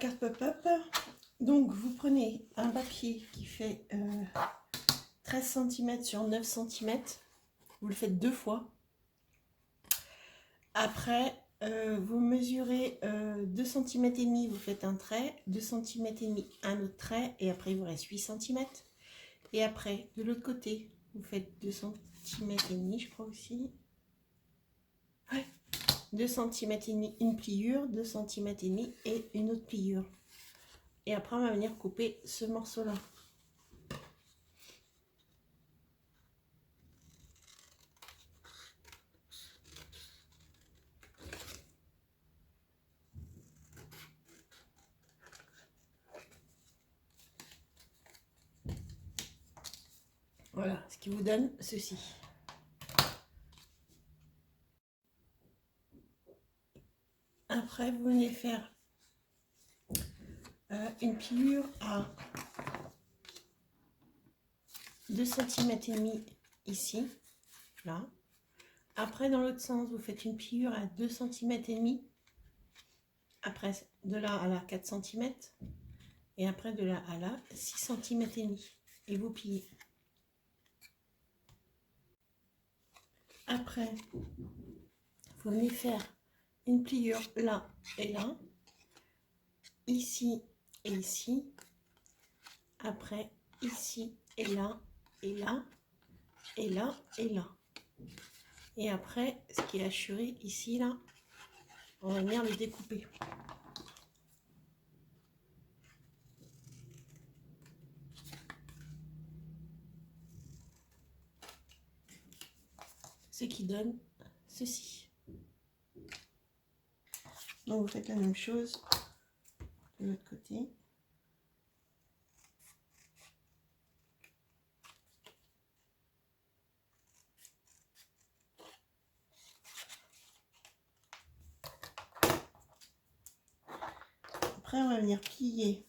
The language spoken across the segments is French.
carte pop-up. Donc vous prenez un papier qui fait 13 cm sur 9 cm. Vous le faites 2 fois. Après, vous mesurez 2 cm et demi, vous faites un trait, 2 cm et demi, un autre trait, et après il vous reste 8 cm. Et après, de l'autre côté, vous faites 2 cm et demi, je crois aussi. Ouais. 2 cm et demi, une pliure, 2 cm et demi et une autre pliure. Et après, on va venir couper ce morceau-là. Voilà, ce qui vous donne ceci. Après, vous venez faire une pliure à 2 cm et demi ici, là. Après, dans l'autre sens, vous faites une pliure à 2 cm et demi. Après, de là à là, 4 cm. Et après, de là à là, 6 cm et demi. Et vous pliez. Après, vous venez faire une pliure là et là. Ici et ici. Après, ici et là, et là, et là, et là. Et après, ce qui est assuré ici, là, on va venir le découper. Ce qui donne ceci. Donc, vous faites la même chose de l'autre côté. Après, on va venir plier.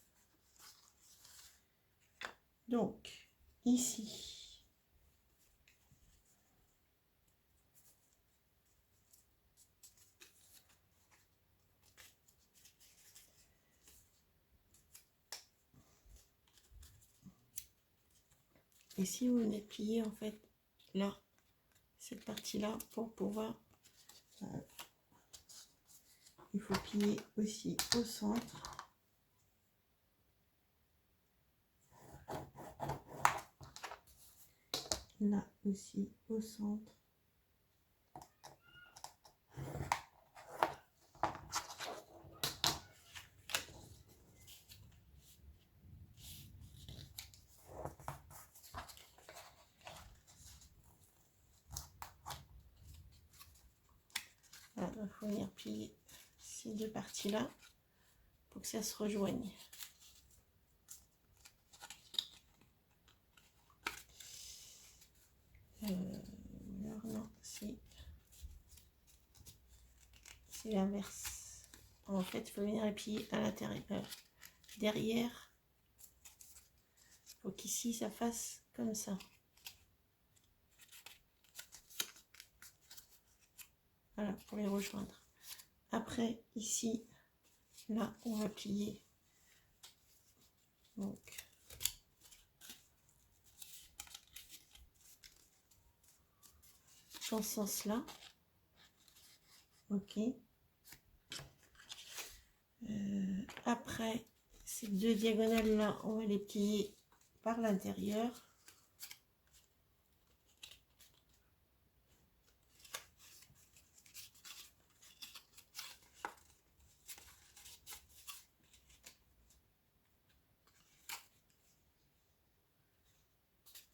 Donc, ici. Ici, vous venez plier, en fait, là, cette partie-là, pour pouvoir... il faut plier aussi au centre. Là aussi, au centre. Voilà, il faut venir plier ces deux parties-là pour que ça se rejoigne. Alors non, c'est l'inverse. En fait, il faut venir plier à l'intérieur. Derrière, il faut qu'ici, ça fasse comme ça. Voilà, pour les rejoindre. Après, ici, là, on va plier. Donc, dans ce sens-là. Ok. Après, ces deux diagonales-là, on va les plier par l'intérieur.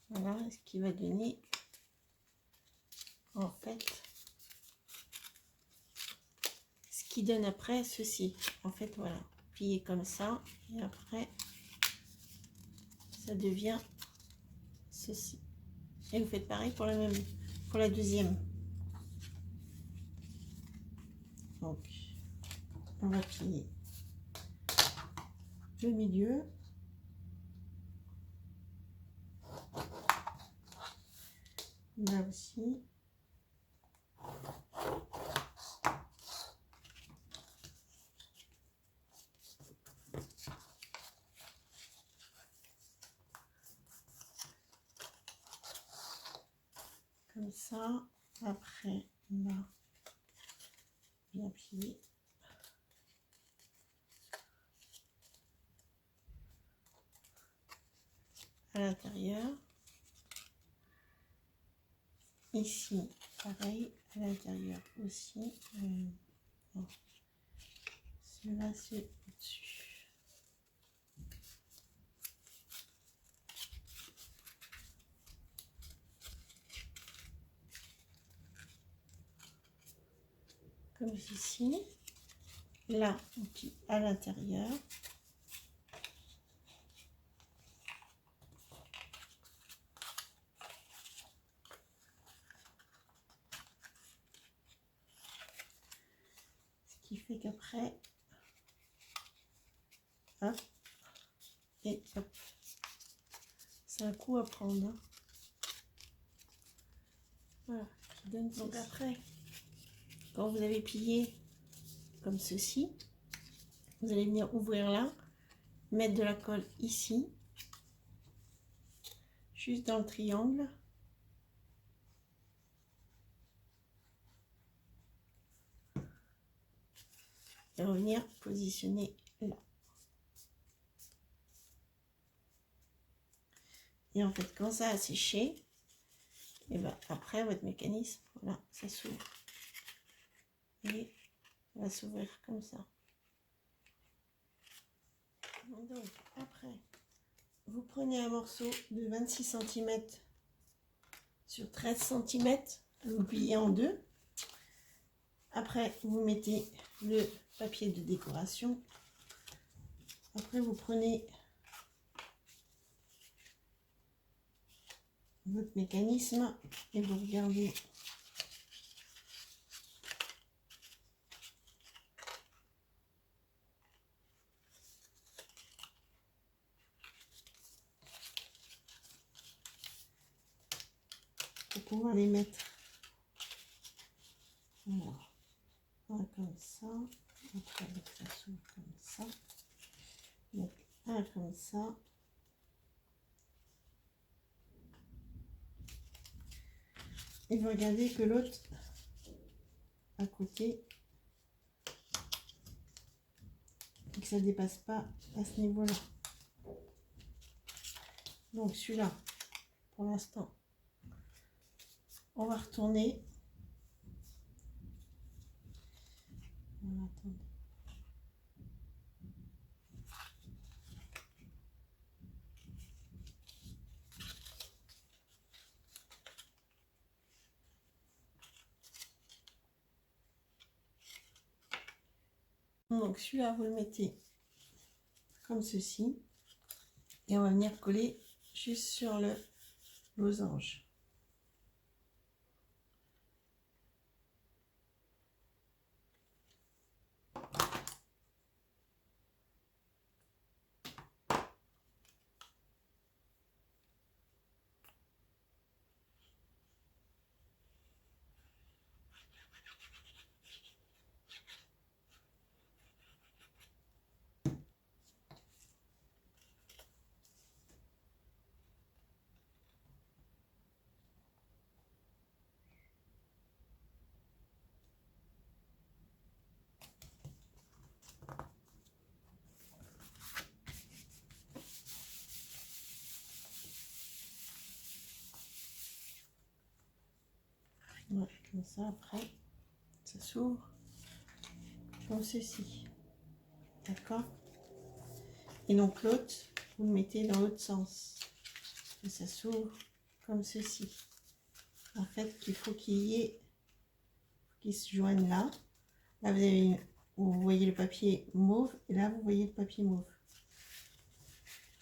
Voilà, ce qui va donner, en fait, ce qui donne après ceci. En fait, voilà, plier comme ça, et après, ça devient ceci. Et vous faites pareil pour la même, pour la deuxième. Donc, on va plier le milieu. Là aussi. comme ça. Après, on va bien plier. À l'intérieur. Ici, pareil, à l'intérieur aussi. Bon. Celui-là, c'est au-dessus. Comme ici. Là, on plie à l'intérieur. Ce qui fait qu'après, hop, et hop. C'est un coup à prendre. Hein. Voilà, qui donne donc ceci. Après, quand vous avez plié comme ceci, vous allez venir ouvrir là, mettre de la colle ici, juste dans le triangle. Et revenir positionner là. Et en fait, quand ça a séché, et ben après votre mécanisme, voilà, ça s'ouvre. Et va s'ouvrir comme ça. Donc après, vous prenez un morceau de 26 cm sur 13 cm, vous pliez en deux. Après, vous mettez le papier de décoration. Après, vous prenez votre mécanisme et vous regardez pour pouvoir les mettre. Alors, un comme ça, après ça s'ouvre comme ça, donc un comme ça. Et vous regardez que l'autre à côté, et que ça ne dépasse pas à ce niveau-là. Donc celui-là, pour l'instant, on va retourner. Attendez. Donc celui-là, vous le mettez comme ceci. Et on va venir coller juste sur le losange. Ouais, comme ça, après, ça s'ouvre comme ceci. D'accord? Et donc l'autre, vous le mettez dans l'autre sens. Et ça s'ouvre comme ceci. En fait, il faut qu'il y ait, qu'il se joigne là. Là, vous voyez le papier mauve, et là, vous voyez le papier mauve.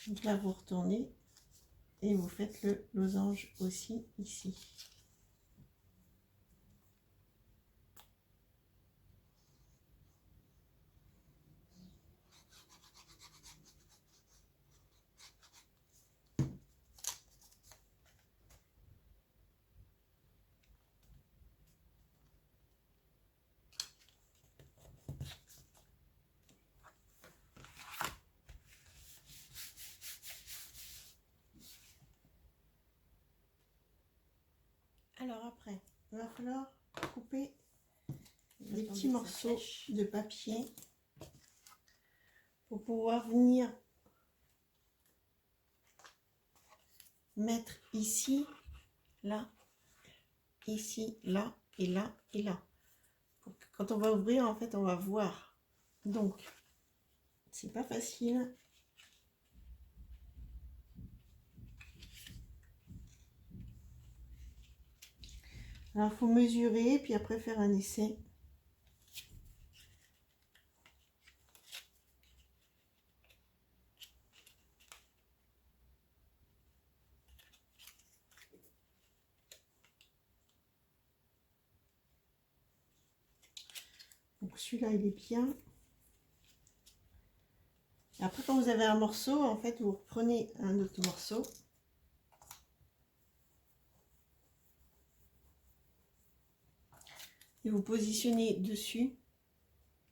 Donc là, vous retournez et vous faites le losange aussi ici. Alors après, il va falloir couper des petits morceaux de papier pour pouvoir venir mettre ici, là, ici, là et là et là. Pour que quand on va ouvrir, en fait, on va voir. Donc, c'est pas facile. Alors, il faut mesurer, puis après faire un essai. Donc, celui-là, il est bien. Après, quand vous avez un morceau, en fait, vous reprenez un autre morceau. Et vous positionnez dessus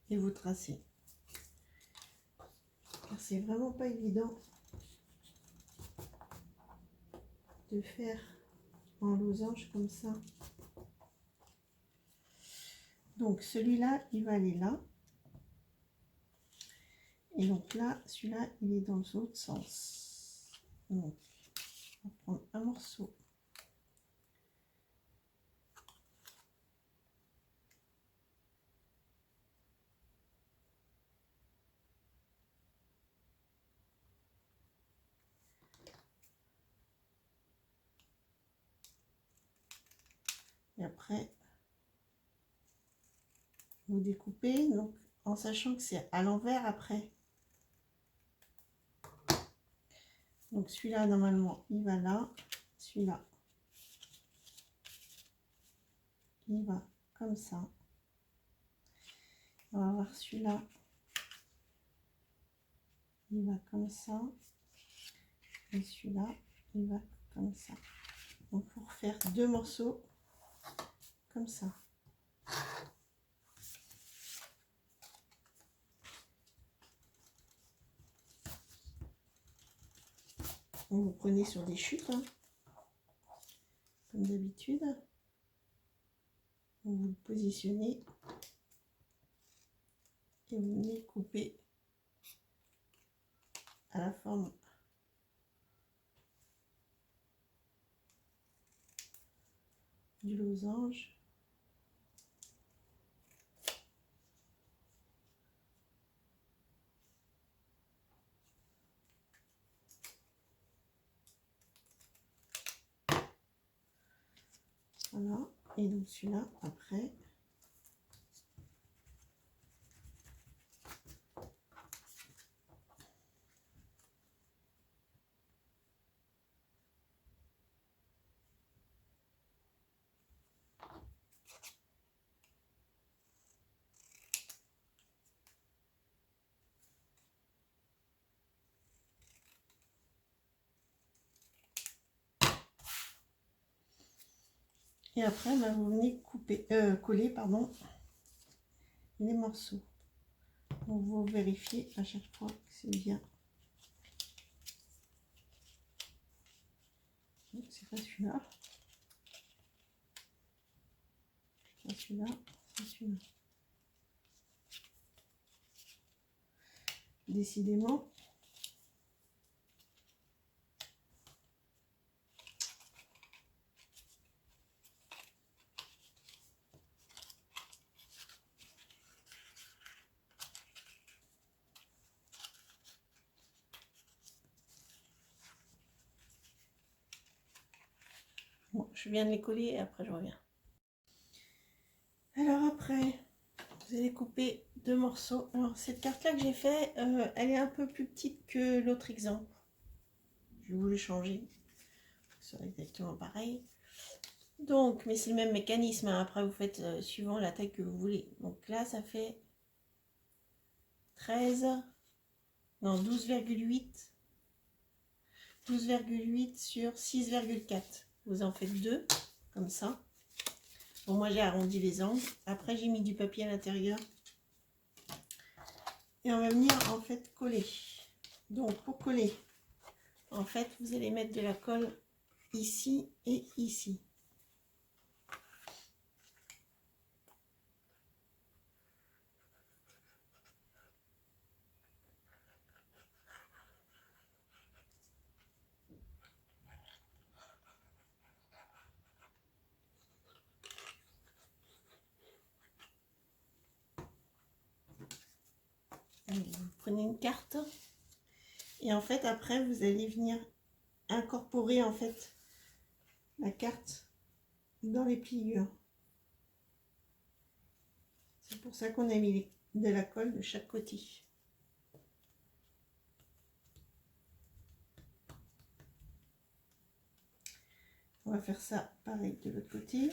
et vous tracez. Car c'est vraiment pas évident de faire en losange comme ça. Donc celui-là, il va aller là. Et donc là, celui-là, il est dans l'autre sens. Donc, on va prendre un morceau. Et après, vous découpez, donc en sachant que c'est à l'envers après. Donc celui-là, normalement, il va là. Celui-là, il va comme ça. On va voir celui-là. Il va comme ça. Et celui-là, il va comme ça. Donc pour faire deux morceaux comme ça. Vous prenez sur des chutes, hein, comme d'habitude. Vous le positionnez et vous venez couper à la forme du losange. Voilà, et donc celui-là, après, et après, bah, vous venez couper, coller, pardon, les morceaux. Donc vous vérifiez à chaque fois que c'est bien. C'est pas celui-là. C'est celui-là. C'est celui-là. Décidément. Bon, je viens de les coller et après je reviens. Alors après, vous allez couper deux morceaux. Alors cette carte là que j'ai fait, elle est un peu plus petite que l'autre exemple. Je voulais changer. Ce sera exactement pareil. Donc, mais c'est le même mécanisme, hein. Après vous faites suivant la taille que vous voulez. Donc là ça fait 13, non 12,8. 12,8 sur 6,4. Vous en faites deux, comme ça. Bon, moi j'ai arrondi les angles. Après j'ai mis du papier à l'intérieur. Et on va venir en fait coller. Donc pour coller, en fait vous allez mettre de la colle ici et ici. prenez une carte et en fait après vous allez venir incorporer en fait la carte dans les pliures. C'est pour ça qu'on a mis de la colle de chaque côté. On va faire ça pareil de l'autre côté.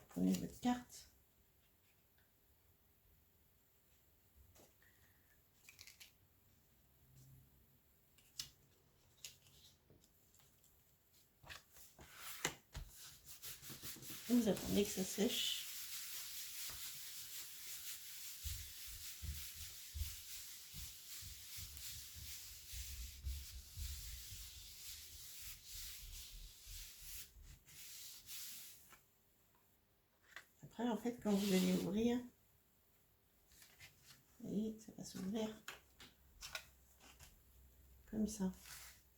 Prenez votre carte. Vous attendez que ça sèche. Après, en fait, quand vous allez ouvrir, vous voyez, ça va s'ouvrir comme ça.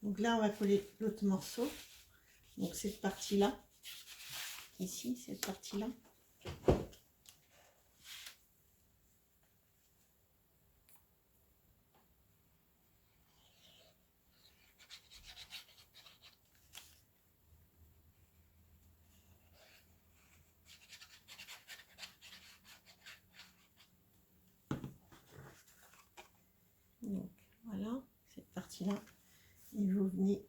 Donc là, on va coller l'autre morceau. Donc cette partie-là, ici, cette partie-là. Donc voilà, cette partie-là. Et vous venez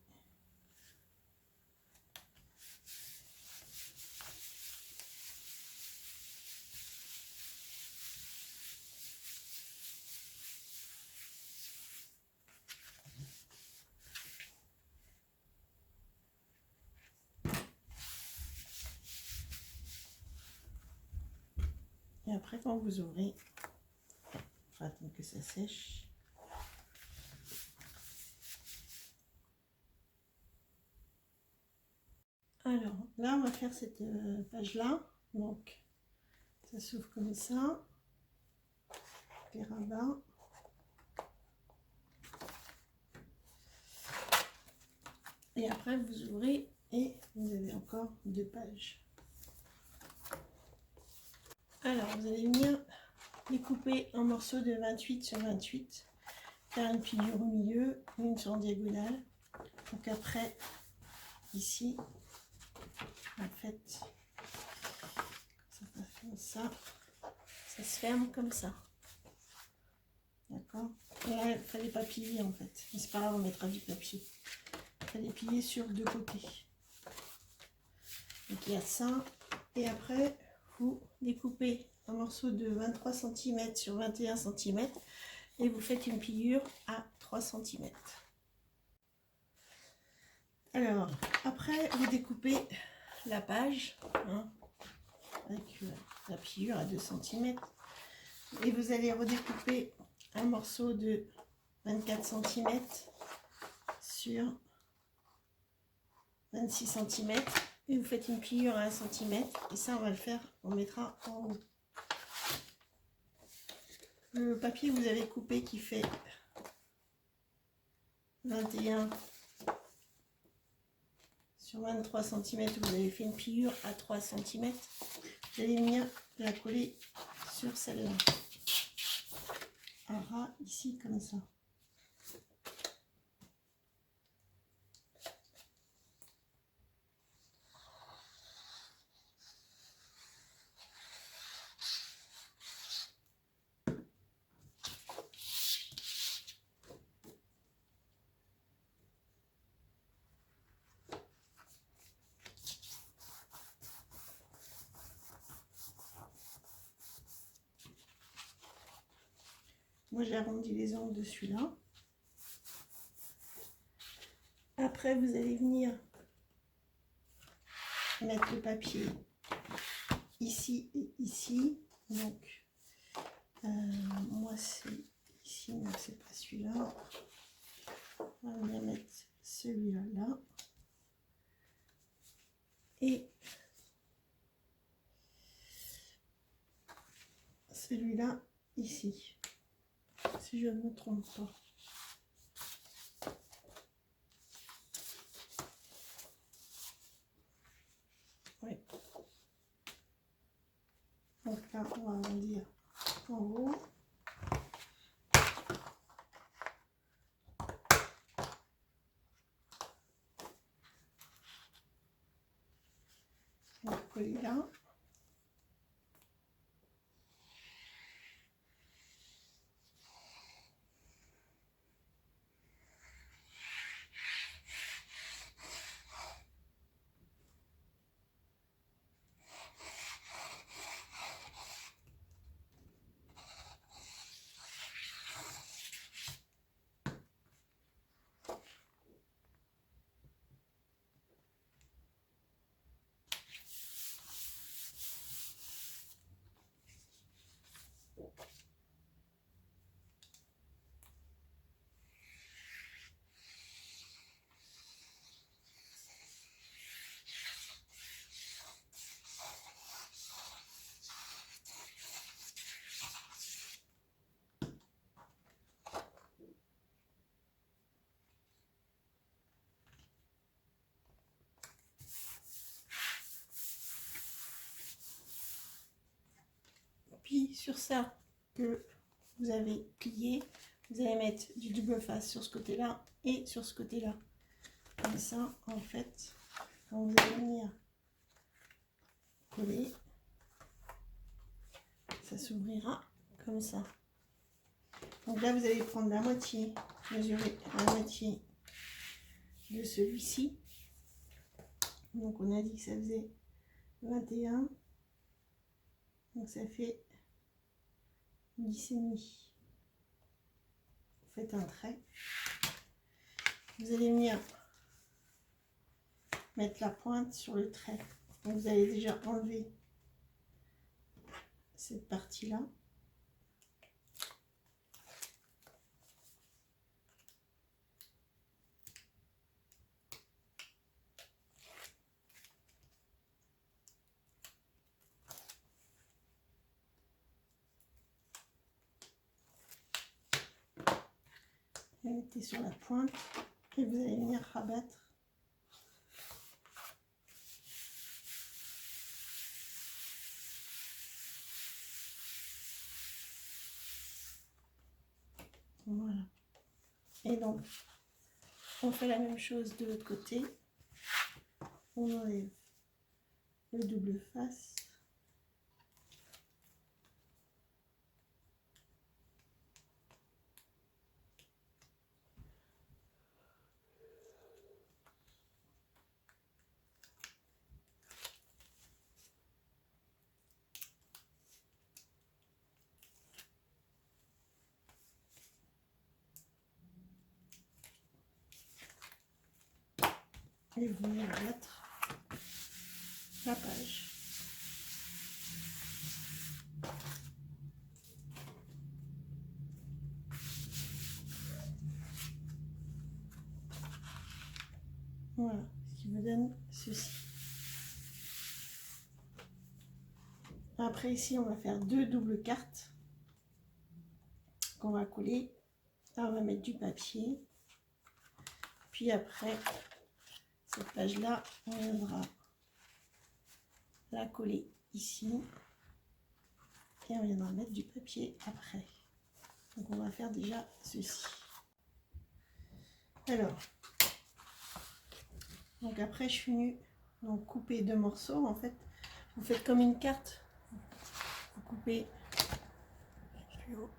et après quand vous ouvrez, il faut attendre que ça sèche. Alors là, on va faire cette page-là. Donc ça s'ouvre comme ça. Les rabats. Et après, vous ouvrez et vous avez encore 2 pages. Alors, vous allez venir découper un morceau de 28 sur 28, faire une pliure au milieu, une sur en diagonale. Donc après, ici, en fait, ça passe comme ça, ça se ferme comme ça. D'accord? Là, il ne fallait pas plier en fait. Mais c'est pas grave, on mettra du papier. Il fallait plier sur 2 côtés. Donc il y a ça. Et après, vous découpez un morceau de 23 cm sur 21 cm et vous faites une pliure à 3 cm. Alors, après, vous découpez la page hein, avec la pliure à 2 cm et vous allez redécouper un morceau de 24 cm sur 26 cm et vous faites une pliure à 1 cm et ça on va le faire, on mettra en haut. Le papier que vous avez coupé qui fait 21 sur 23 cm, vous avez fait une pliure à 3 cm, vous allez venir la coller sur celle-là. Un ras ici comme ça. Moi j'ai arrondi les angles de celui-là. Après vous allez venir mettre le papier ici et ici. Donc moi c'est ici, mais c'est pas celui-là. On va venir mettre celui-là là. Et celui-là ici, si je ne me trompe pas. Oui. Donc là, on va arrondir en haut. On va coller là. Puis sur ça que vous avez plié, vous allez mettre du double face sur ce côté-là et sur ce côté-là. Comme ça, en fait, quand vous allez venir coller, ça s'ouvrira comme ça. Donc là, vous allez prendre la moitié, mesurer la moitié de celui-ci. Donc on a dit que ça faisait 21. Donc ça fait 10,5. Vous faites un trait. Vous allez venir mettre la pointe sur le trait. Donc vous allez déjà enlever cette partie-là. Vous mettez sur la pointe et vous allez venir rabattre. Voilà. Et donc, on fait la même chose de l'autre côté. On enlève le double face. Et vous venez mettre la page. Voilà, ce qui me donne ceci. Après ici, on va faire deux doubles cartes qu'on va coller. Là, on va mettre du papier. Puis après, cette page-là, on viendra la coller ici. Et on viendra mettre du papier après. Donc on va faire déjà ceci. Alors, donc après je suis venue donc couper deux morceaux. En fait, vous faites comme une carte. Vous coupez plus haut.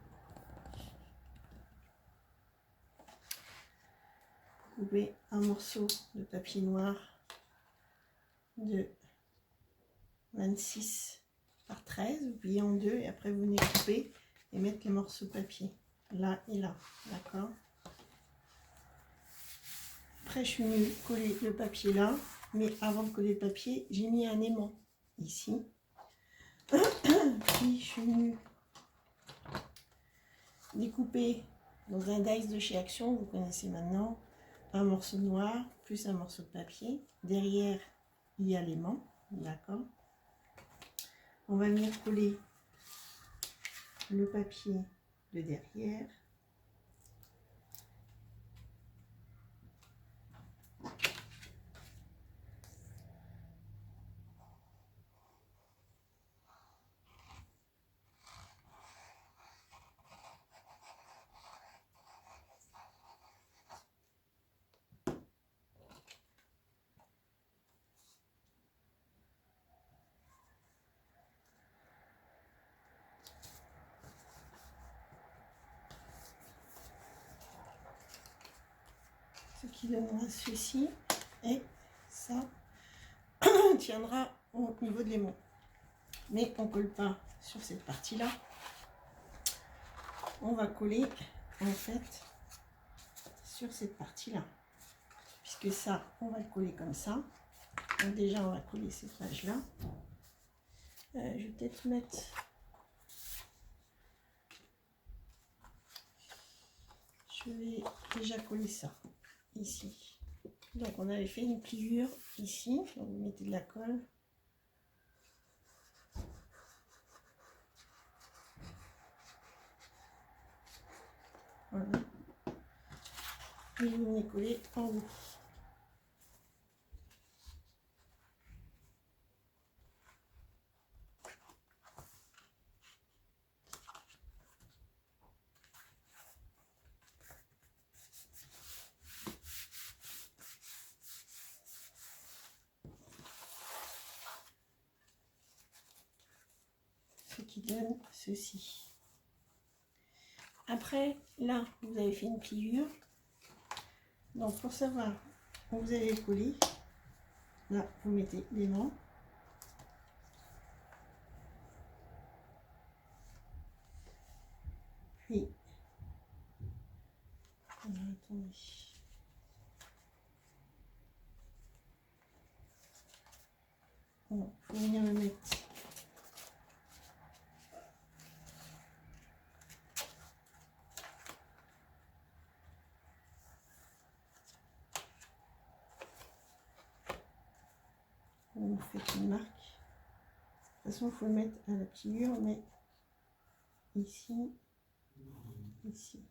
Vous coupez un morceau de papier noir de 26 par 13. Vous pliez en deux et après vous venez couper et mettre les morceaux de papier là et là. D'accord? Après, je suis venue coller le papier là, mais avant de coller le papier, j'ai mis un aimant ici. Puis, je suis venue découper dans un dice de chez Action, vous connaissez maintenant, un morceau noir plus un morceau de papier. Derrière, il y a l'aimant, d'accord? On va venir coller le papier de derrière. Ce qui donnera ceci, et ça tiendra au niveau de l'aimant. Mais on colle pas sur cette partie là, on va coller en fait sur cette partie là, puisque ça on va le coller comme ça. Donc déjà on va coller cette page là. Je vais peut-être mettre, je vais déjà coller ça ici. Donc on avait fait une pliure ici, donc vous mettez de la colle. Voilà. Et vous venez coller en haut. Ce qui donne ceci. Après, là, vous avez fait une pliure. Donc, pour savoir où vous allez le coller, là, vous mettez l'aimant. Puis, alors, attendez. Bon, il faut venir le mettre. Vous faites une marque. De toute façon, il faut le mettre à la pliure, mais ici, ici.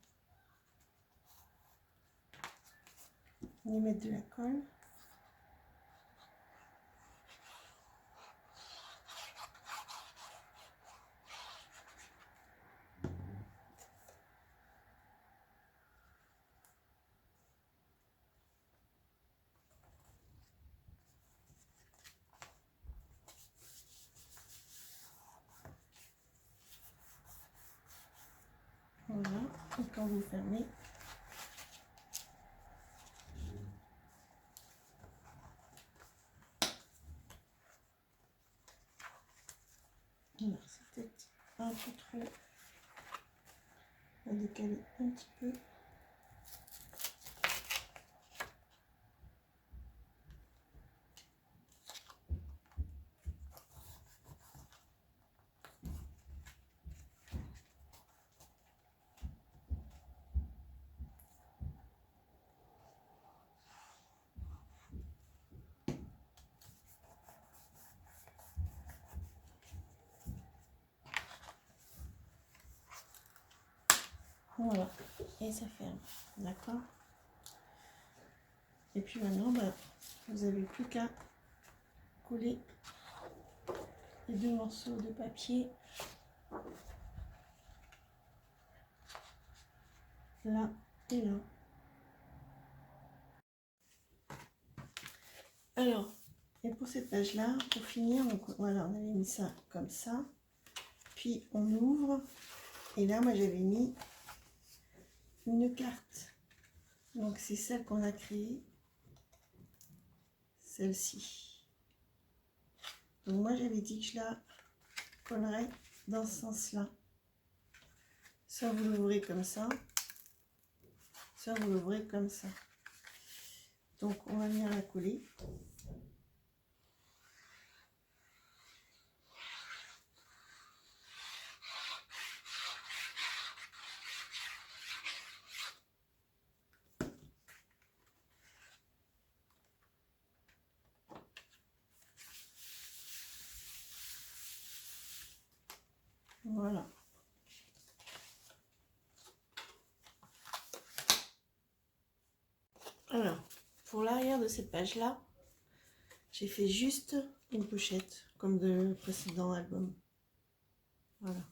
On va mettre de la colle. Voilà, et quand vous fermez, voilà, c'est peut-être un peu trop, on va décaler un petit peu. Voilà, et ça ferme, d'accord. Et puis maintenant, bah, vous n'avez plus qu'à coller les deux morceaux de papier là et là. Alors, et pour cette page là, pour finir, donc voilà, on avait mis ça comme ça, puis on ouvre, et là moi j'avais mis une carte, donc c'est celle qu'on a créée, celle-ci. Donc moi j'avais dit que je la collerais dans ce sens-là. Soit vous l'ouvrez comme ça, soit vous l'ouvrez comme ça. Donc on va venir la coller. Voilà. pour l'arrière de cette page-là, j'ai fait juste une pochette, comme de précédent album. Voilà.